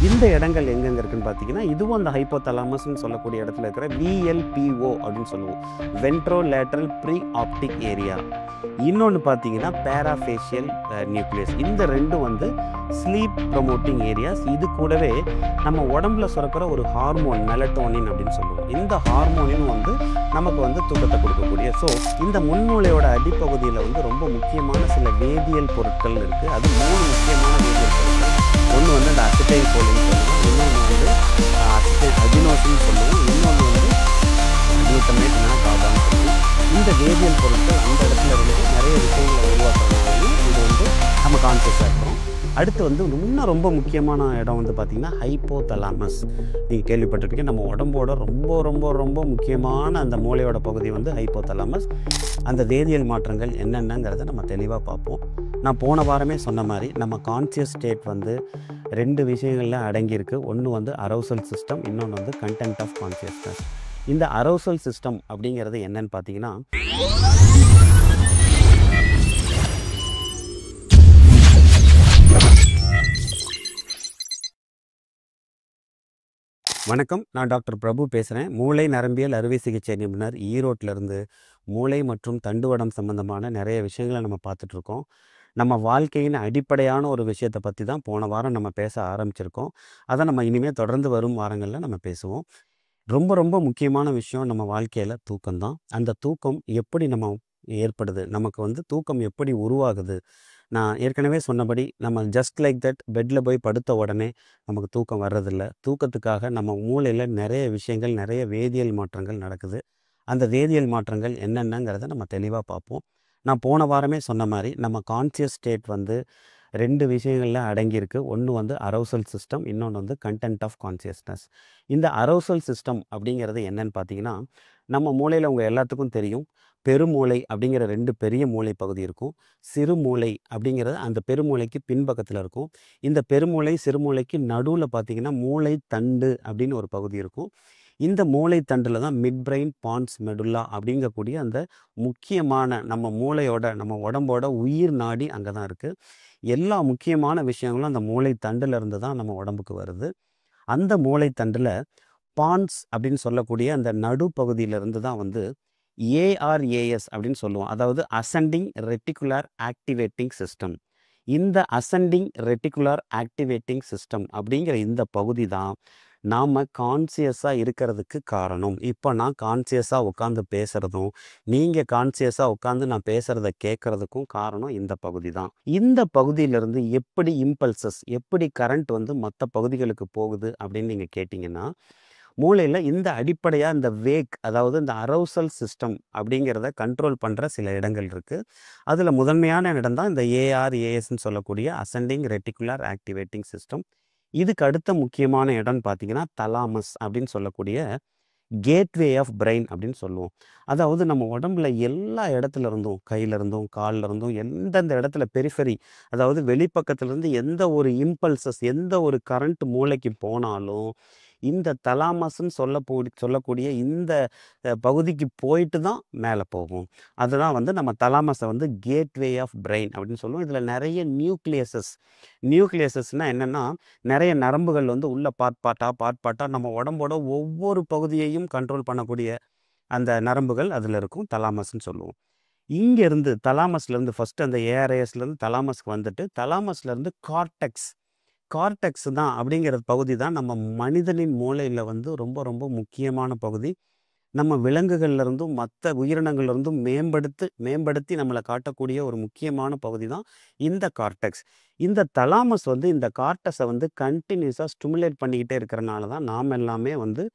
இந்த இடங்கள் எங்கெங்க இருக்குன்னு பார்த்தீங்கன்னா, இதுவும் அந்த ஹைப்போதலாமஸ்ன்னு சொல்லக்கூடிய இடத்துல இருக்கிற VLPO அப்படின்னு சொல்லுவோம். வென்ட்ரோலேட்ரல் ப்ரீ ஆப்டிக் ஏரியா. இன்னொன்று பார்த்தீங்கன்னா பேராஃபேஷியல் நியூக்ளியஸ். இந்த ரெண்டும் வந்து ஸ்லீப் ப்ரொமோட்டிங் ஏரியாஸ். இது கூடவே நம்ம உடம்புல சுரக்கிற ஒரு ஹார்மோன் மெலட்டோனின் அப்படின்னு சொல்லுவோம். இந்த ஹார்மோனின் வந்து நமக்கு வந்து தூக்கத்தை கொடுக்கக்கூடிய. ஸோ இந்த முன்மூளையோட அடிப்பகுதியில் வந்து ரொம்ப முக்கியமான சில வேதியியல் பொருட்கள் இருக்குது. அது 3 முக்கியமான வேதியியல் பொருட்கள். ஒன்று வந்து அந்த அசிட்டைல் கோலின்னு சொல்லுவோம், இன்னொன்று வந்து அசிட்டைல் அடினோசின்னு சொல்லுவோம், இன்னொன்று வந்து குளுட்டமேட் இல்லைனா காபான்னு சொல்லுவோம். இந்த வேதியியல் பொருட்கள் அந்த இடத்துல இருந்து நிறைய விஷயங்களை உருவாக்குறதுனாலையும் இது வந்து நம்ம கான்சியஸாக இருக்கிறோம். அடுத்து வந்து இன்னும் ரொம்ப முக்கியமான இடம் வந்து பார்த்திங்கன்னா ஹைப்போதலாமஸ். நீங்கள் கேள்விப்பட்டிருக்கீங்க. நம்ம உடம்போட ரொம்ப ரொம்ப ரொம்ப முக்கியமான அந்த மூளையோட பகுதி வந்து ஹைப்போதலாமஸ். அந்த வேதியியல் மாற்றங்கள் என்னென்னங்கிறத நம்ம தெளிவாக பார்ப்போம். நான் போன வாரமே சொன்ன மாதிரி நம்ம கான்சியஸ் ஸ்டேட் வந்து 2 விஷயங்களில் அடங்கியிருக்கு. ஒன்று வந்து அரௌசல் சிஸ்டம், இன்னொன்று வந்து கண்டென்ட் ஆஃப் கான்சியஸ்னஸ். இந்த அரௌசல் சிஸ்டம் அப்படிங்கிறது என்னன்னு பார்த்தீங்கன்னா, வணக்கம், நான் டாக்டர் பிரபு பேசுகிறேன். மூளை நரம்பியல் அறுவை சிகிச்சை நிபுணர், ஈரோட்டிலேருந்து. மூளை மற்றும் தண்டுவடம் சம்பந்தமான நிறைய விஷயங்களை நம்ம பார்த்துட்ருக்கோம். நம்ம வாழ்க்கையின் அடிப்படையான ஒரு விஷயத்தை பற்றி தான் போன வாரம் நம்ம பேச ஆரம்பிச்சிருக்கோம். அதை நம்ம இனிமேல் தொடர்ந்து வரும் வாரங்களில் நம்ம பேசுவோம். ரொம்ப ரொம்ப முக்கியமான விஷயம் நம்ம வாழ்க்கையில் தூக்கம்தான். அந்த தூக்கம் எப்படி நம்ம ஏற்படுது, நமக்கு வந்து தூக்கம் எப்படி உருவாகுது? நான் ஏற்கனவே சொன்னபடி நம்ம ஜஸ்ட் லைக் தட் பெட்டில் போய் படுத்த உடனே நமக்கு தூக்கம் வர்றதில்ல. தூக்கத்துக்காக நம்ம மூளையில் நிறைய விஷயங்கள், நிறைய வேதியியல் மாற்றங்கள் நடக்குது. அந்த வேதியியல் மாற்றங்கள் என்னென்னங்கிறத நம்ம தெளிவாக பார்ப்போம். நான் போன வாரமே சொன்ன மாதிரி நம்ம கான்சியஸ் ஸ்டேட் வந்து 2 விஷயங்களில் அடங்கியிருக்கு. ஒன்று வந்து அரௌசல் சிஸ்டம், இன்னொன்று வந்து கண்டென்ட் ஆஃப் கான்சியஸ்னஸ். இந்த அரௌசல் சிஸ்டம் அப்படிங்கிறது என்னன்னு பார்த்தீங்கன்னா, நம்ம மூளையில் உங்கள் எல்லாத்துக்கும் தெரியும், பெருமூளை அப்படிங்கிற 2 பெரிய மூளை பகுதி இருக்கும். சிறுமூளை அப்படிங்கிறது அந்த பெருமூளைக்கு பின்பக்கத்தில் இருக்கும். இந்த பெருமூளை சிறுமூளைக்கு நடுவில் பார்த்தீங்கன்னா மூளை தண்டு அப்படின்னு ஒரு பகுதி இருக்கும். இந்த மூளை தண்டில் தான் மிட் பிரெயின் பான்ஸ் மெடுல்லா அப்படிங்கக்கூடிய அந்த முக்கியமான நம்ம மூளையோட நம்ம உடம்போட உயிர் நாடி அங்கே தான் இருக்குது. எல்லா முக்கியமான விஷயங்களும் அந்த மூளை தண்டில் இருந்து தான் நம்ம உடம்புக்கு வருது. அந்த மூளை தண்டில் பான்ஸ் அப்படின்னு சொல்லக்கூடிய அந்த நடுப்பகுதியிலிருந்து தான் வந்து ஏஆர்ஏஎஸ் அப்படின்னு சொல்லுவோம். அதாவது அசெண்டிங் ரெட்டிகுலர் ஆக்டிவேட்டிங் சிஸ்டம். இந்த அசெண்டிங் ரெட்டிகுலர் ஆக்டிவேட்டிங் சிஸ்டம் அப்படிங்கிற இந்த பகுதி தான் நாம் கான்சியஸாக இருக்கிறதுக்கு காரணம். இப்போ நான் கான்சியஸாக உட்காந்து பேசுகிறதும், நீங்கள் கான்சியஸாக உட்காந்து நான் பேசுகிறத கேட்குறதுக்கும் காரணம் இந்த பகுதி தான். இந்த பகுதியிலேருந்து எப்படி இம்பல்சஸ், எப்படி கரண்ட் வந்து மற்ற பகுதிகளுக்கு போகுது அப்படின்னு நீங்கள் கேட்டிங்கன்னா, மூளையில் இந்த அடிப்படையாக இந்த வேக், அதாவது இந்த அரௌசல் சிஸ்டம் அப்படிங்கிறத கண்ட்ரோல் பண்ணுற சில இடங்கள் இருக்குது. அதில் முதன்மையான இடம் தான் இந்த ஏஆர்ஏஎஸ்ன்னு சொல்லக்கூடிய அசெண்டிங் ரெட்டிகுலர் ஆக்டிவேட்டிங் சிஸ்டம். இதுக்கு அடுத்த முக்கியமான இடம்னு பார்த்தீங்கன்னா தலாமஸ் அப்படின்னு சொல்லக்கூடிய கேட்வே ஆஃப் பிரெயின் அப்படின்னு சொல்லுவோம். அதாவது நம்ம உடம்புல எல்லா இடத்துல இருந்தும், கையில இருந்தும் காலில் இருந்தும் எந்தெந்த இடத்துல பெரிஃபெரி, அதாவது வெளிப்பக்கத்துலேருந்து எந்த ஒரு இம்பல்சஸ், எந்த ஒரு கரண்ட் மூளைக்கு போனாலும் இந்த தலாமஸ்ன்னு சொல்லக்கூடிய இந்த பகுதிக்கு போயிட்டு தான் மேலே போகும். அதுதான் வந்து நம்ம தலாமஸை வந்து கேட்வே ஆஃப் பிரெயின் அப்படின்னு சொல்லுவோம். இதில் நிறைய நியூக்ளியஸஸ்னால் என்னென்னா, நிறைய நரம்புகள் வந்து உள்ள பார்ட் பார்ட்டாக நம்ம உடம்போட ஒவ்வொரு பகுதியையும் கண்ட்ரோல் பண்ணக்கூடிய அந்த நரம்புகள் அதில் இருக்கும். தலாமஸ்ன்னு சொல்லுவோம். இங்கேருந்து தலாமஸ்லேருந்து ஃபஸ்ட்டு அந்த ஏஆர்ஏஎஸ்லேருந்து தலாமஸ்க்கு வந்துட்டு, தலாமஸ்லேருந்து கார்டெக்ஸ் தான் அப்படிங்கிற பகுதி தான் நம்ம மனிதனின் மூளையில் வந்து ரொம்ப ரொம்ப முக்கியமான பகுதி. நம்ம விலங்குகள்லேருந்தும் மற்ற உயிரினங்கள்லேருந்தும் மேம்படுத்தி நம்மளை காட்டக்கூடிய ஒரு முக்கியமான பகுதி தான் இந்த கார்டெக்ஸ். இந்த தலாமஸ் வந்து இந்த கார்டெக்ஸை வந்து கண்டினியூஸாக ஸ்டிமுலேட் பண்ணிக்கிட்டே இருக்கிறனால தான் நாம் எல்லாமே வந்து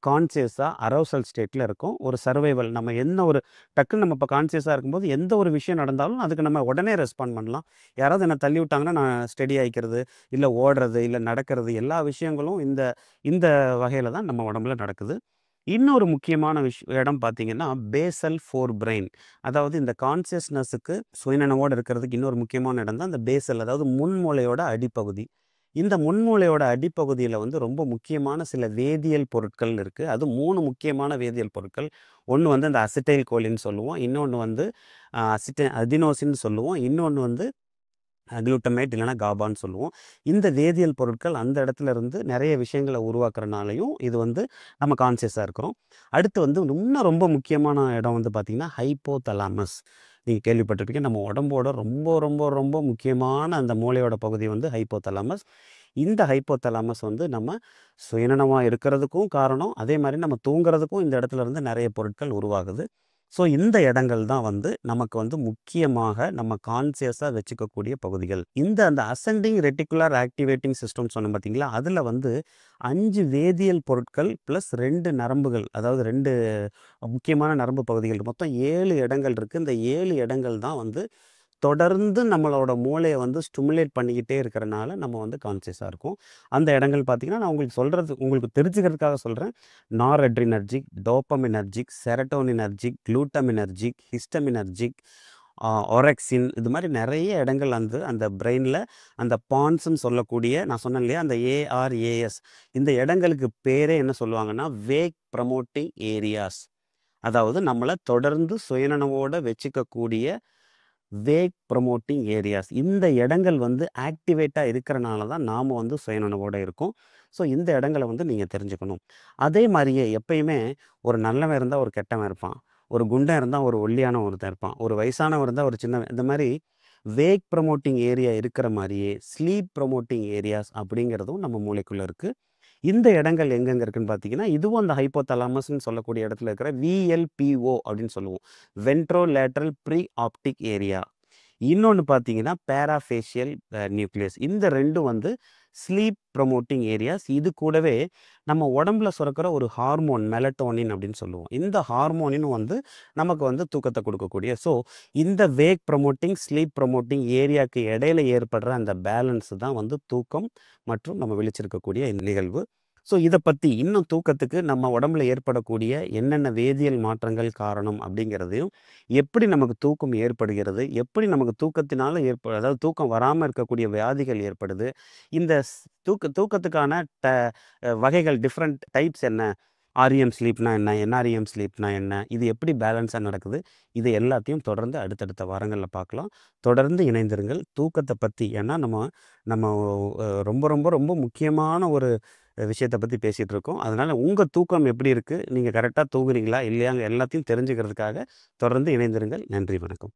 கான்சியஸாக அரௌசல் ஸ்டேட்டில் இருக்கும். ஒரு சர்வைவல், நம்ம என்ன ஒரு டக்குன்னு நம்ம இப்போ கான்சியஸாக இருக்கும்போது எந்த ஒரு விஷயம் நடந்தாலும் அதுக்கு நம்ம உடனே ரெஸ்பாண்ட் பண்ணலாம். யாராவது என்னை தள்ளி விட்டாங்கன்னா நான் ஸ்டெடி ஆகிக்கிறது, இல்லை ஓடுறது, இல்லை நடக்கிறது, எல்லா விஷயங்களும் இந்த இந்த வகையில் தான் நம்ம உடம்புல நடக்குது. இன்னொரு முக்கியமான இடம் பார்த்தீங்கன்னா பேசல் ஃபோர் பிரெயின். அதாவது இந்த கான்சியஸ்னஸுக்கு சுயநினைவோடு இருக்கிறதுக்கு இன்னொரு முக்கியமான இடம் தான் இந்த பேசல், அதாவது முன்மூளையோட அடிப்பகுதி. இந்த முன்மூளையோட அடிப்பகுதியில் வந்து ரொம்ப முக்கியமான சில வேதியியல் பொருட்கள் இருக்குது. அது 3 முக்கியமான வேதியியல் பொருட்கள். ஒன்று வந்து இந்த அசிட்டைல் கோலின்னு சொல்லுவோம், இன்னொன்று வந்து அடினோசின்னு சொல்லுவோம், இன்னொன்று வந்து குளுட்டமேட் இல்லைனா காபான்னு சொல்லுவோம். இந்த வேதியியல் பொருட்கள் அந்த இடத்துல இருந்து நிறைய விஷயங்களை உருவாக்குறனாலையும் இது வந்து நம்ம கான்சியஸாக இருக்கிறோம். அடுத்து வந்து இன்னும் ரொம்ப முக்கியமான இடம் வந்து பார்த்திங்கன்னா ஹைப்போதலாமஸ். நீங்கள் கேள்விப்பட்டிருப்பீங்க. நம்ம உடம்போட ரொம்ப ரொம்ப ரொம்ப முக்கியமான அந்த மூளையோட பகுதி வந்து ஹைப்போதலாமஸ். இந்த ஹைப்போதலாமஸ் வந்து நம்ம சுயநலமாக இருக்கிறதுக்கும் காரணம், அதே மாதிரி நம்ம தூங்குறதுக்கும் இந்த இடத்துல இருந்து நிறைய பொருட்கள் உருவாகுது. ஸோ இந்த இடங்கள் தான் வந்து நமக்கு வந்து முக்கியமாக நம்ம கான்சியஸாக வச்சுக்கக்கூடிய பகுதிகள். அந்த அசெண்டிங் ரெட்டிகுலர் ஆக்டிவேட்டிங் சிஸ்டம் சொன்னோம் பார்த்தீங்களா, அதில் வந்து 5 வேதியியல் பொருட்கள் ப்ளஸ் 2 நரம்புகள், அதாவது 2 முக்கியமான நரம்பு பகுதிகள், மொத்தம் 7 இடங்கள் இருக்குது. இந்த 7 இடங்கள் தான் வந்து தொடர்ந்து நம்மளோட மூளையை வந்து ஸ்டிமுலேட் பண்ணிக்கிட்டே இருக்கிறனால நம்ம வந்து கான்சியஸாக இருக்கும். அந்த இடங்கள் பார்த்திங்கன்னா, நான் உங்களுக்கு தெரிஞ்சுக்கிறதுக்காக சொல்கிறேன். நார்அட்ரினர்ஜிக், டோப்பமினர்ஜிக், செரட்டோனினர்ஜிக், குளூட்டமினர்ஜிக், ஹிஸ்டமினர்ஜிக், ஒரெக்சின், இது மாதிரி நிறைய இடங்கள் வந்து அந்த பிரெயினில் அந்த பான்ஸ்ன்னு சொல்லக்கூடிய, நான் சொன்னேன் இல்லையா, அந்த ஏஆர்ஏஎஸ், இந்த இடங்களுக்கு பேரே என்ன சொல்லுவாங்கன்னா வேக் ப்ரமோட்டிங் ஏரியாஸ். அதாவது நம்மளை தொடர்ந்து சுயநனவோடு வச்சுக்கக்கூடிய வேக் ப்ரமோட்டிங் ஏரியாஸ். இந்த இடங்கள் வந்து ஆக்டிவேட்டாக இருக்கிறனால தான் நாம் வந்து சுயநனவோடு இருக்கோம். ஸோ இந்த இடங்களை வந்து நீங்கள் தெரிஞ்சுக்கணும். அதே மாதிரியே எப்பயுமே ஒரு நல்லவன் இருந்தால் ஒரு கெட்டவன் இருப்பான், ஒரு குண்டன் இருந்தால் ஒரு ஒல்லியான ஒருத்தன் இருப்பான், ஒரு வயசானவன் இருந்தால் ஒரு சின்னவன். இந்த மாதிரி வேக் ப்ரமோட்டிங் ஏரியா இருக்கிற மாதிரியே ஸ்லீப் ப்ரமோட்டிங் ஏரியாஸ் அப்படிங்கிறதும் நம்ம மூளைக்குள்ளே இருக்குது. இந்த இடங்கள் எங்கெங்கே இருக்குதுன்னு பார்த்தீங்கன்னா, இதுவும் அந்த ஹைப்போதலாமஸ்ன்னு சொல்லக்கூடிய இடத்துல இருக்கிற விஎல்பிஓ அப்படின்னு சொல்லுவோம், வென்ட்ரோ லேட்ரல் ப்ரீ ஆப்டிக் ஏரியா. இன்னொன்று பார்த்தீங்கன்னா பேராஃபேஷியல் நியூக்ளியஸ். இந்த ரெண்டும் வந்து ஸ்லீப் ப்ரமோட்டிங் ஏரியாஸ். இது கூடவே நம்ம உடம்புல சுரக்கிற ஒரு ஹார்மோன் மெலட்டோனின் அப்படின்னு சொல்லுவோம். இந்த ஹார்மோனின் வந்து நமக்கு வந்து தூக்கத்தை கொடுக்கக்கூடிய. ஸோ இந்த வேக் ப்ரமோட்டிங் ஸ்லீப் ப்ரமோட்டிங் ஏரியாவுக்கு இடையில ஏற்படுற அந்த பேலன்ஸ் தான் வந்து தூக்கம் மற்றும் நம்ம விழிச்சிருக்கக்கூடிய நிகழ்வு. ஸோ இதை பற்றி இன்னும் தூக்கத்துக்கு நம்ம உடம்புல ஏற்படக்கூடிய என்னென்ன வேதியியல் மாற்றங்கள் காரணம் அப்படிங்கிறதையும், எப்படி நமக்கு தூக்கம் ஏற்படுகிறது, எப்படி நமக்கு தூக்கத்தினால அதாவது தூக்கம் வராமல் இருக்கக்கூடிய வியாதிகள் ஏற்படுது, இந்த தூக்கத்துக்கான வகைகள், டிஃப்ரெண்ட் டைப்ஸ் என்ன, ஆர்இஎம் ஸ்லீப்னா என்ன, என்ஆர்இஎம் ஸ்லீப்னா என்ன, இது எப்படி பேலன்ஸாக நடக்குது, இது எல்லாத்தையும் தொடர்ந்து அடுத்தடுத்த வாரங்களில் பார்க்கலாம். தொடர்ந்து இணைந்திருங்கள் தூக்கத்தை பற்றி. ஏன்னா நம்ம நம்ம ரொம்ப ரொம்ப ரொம்ப முக்கியமான ஒரு விஷயத்தை பற்றி பேசிகிட்டு இருக்கோம். அதனால் உங்கள் தூக்கம் எப்படி இருக்குது, நீங்கள் கரெக்டாக தூங்குறீங்களா இல்லையாங்க எல்லாத்தையும் தெரிஞ்சுக்கிறதுக்காக தொடர்ந்து இணைந்திருங்கள். நன்றி, வணக்கம்.